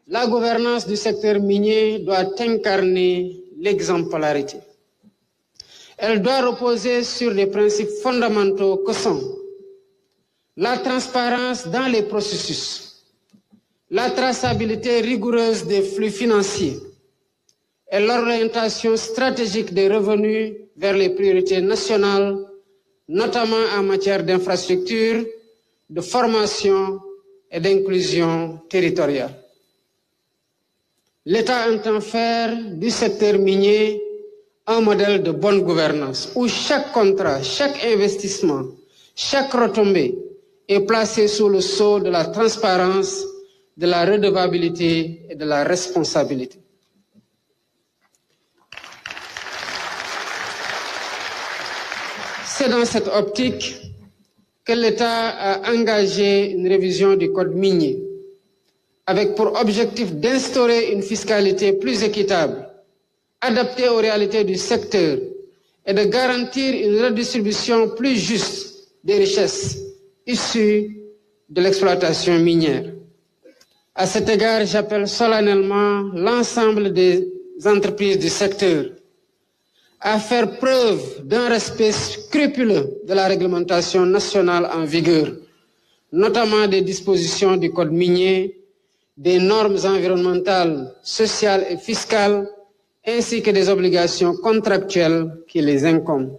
la gouvernance du secteur minier doit incarner l'exemplarité. Elle doit reposer sur des principes fondamentaux que sont la transparence dans les processus, la traçabilité rigoureuse des flux financiers et l'orientation stratégique des revenus vers les priorités nationales, notamment en matière d'infrastructure, de formation et d'inclusion territoriale. L'État entend faire du secteur minier un modèle de bonne gouvernance où chaque contrat, chaque investissement, chaque retombée est placé sous le sceau de la transparence, de la redevabilité et de la responsabilité. C'est dans cette optique que l'État a engagé une révision du Code minier, avec pour objectif d'instaurer une fiscalité plus équitable, adaptée aux réalités du secteur et de garantir une redistribution plus juste des richesses issues de l'exploitation minière. À cet égard, j'appelle solennellement l'ensemble des entreprises du secteur à faire preuve d'un respect scrupuleux de la réglementation nationale en vigueur, notamment des dispositions du Code minier, des normes environnementales, sociales et fiscales, ainsi que des obligations contractuelles qui les incombent.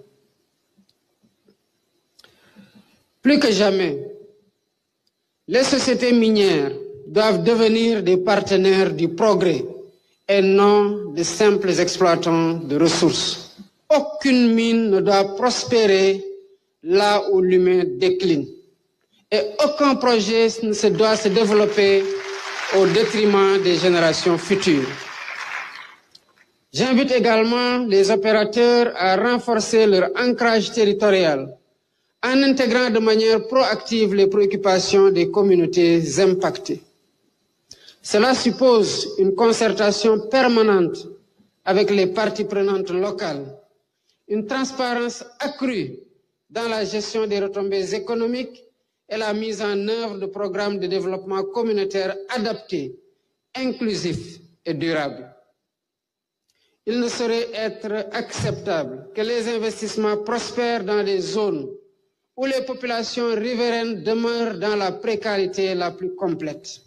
Plus que jamais, les sociétés minières doivent devenir des partenaires du progrès et non de simples exploitants de ressources. Aucune mine ne doit prospérer là où l'humain décline. Et aucun projet ne doit se développer au détriment des générations futures. J'invite également les opérateurs à renforcer leur ancrage territorial en intégrant de manière proactive les préoccupations des communautés impactées. Cela suppose une concertation permanente avec les parties prenantes locales, une transparence accrue dans la gestion des retombées économiques et la mise en œuvre de programmes de développement communautaire adaptés, inclusifs et durables. Il ne saurait être acceptable que les investissements prospèrent dans des zones où les populations riveraines demeurent dans la précarité la plus complète.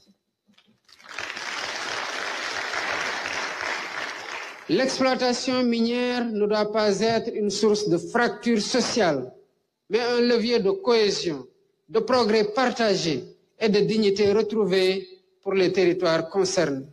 L'exploitation minière ne doit pas être une source de fracture sociale, mais un levier de cohésion, de progrès partagé et de dignité retrouvée pour les territoires concernés.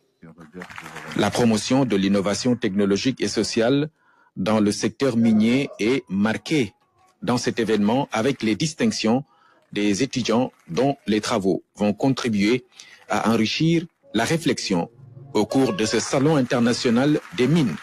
La promotion de l'innovation technologique et sociale dans le secteur minier est marquée dans cet événement avec les distinctions des étudiants dont les travaux vont contribuer à enrichir la réflexion au cours de ce salon international des mines.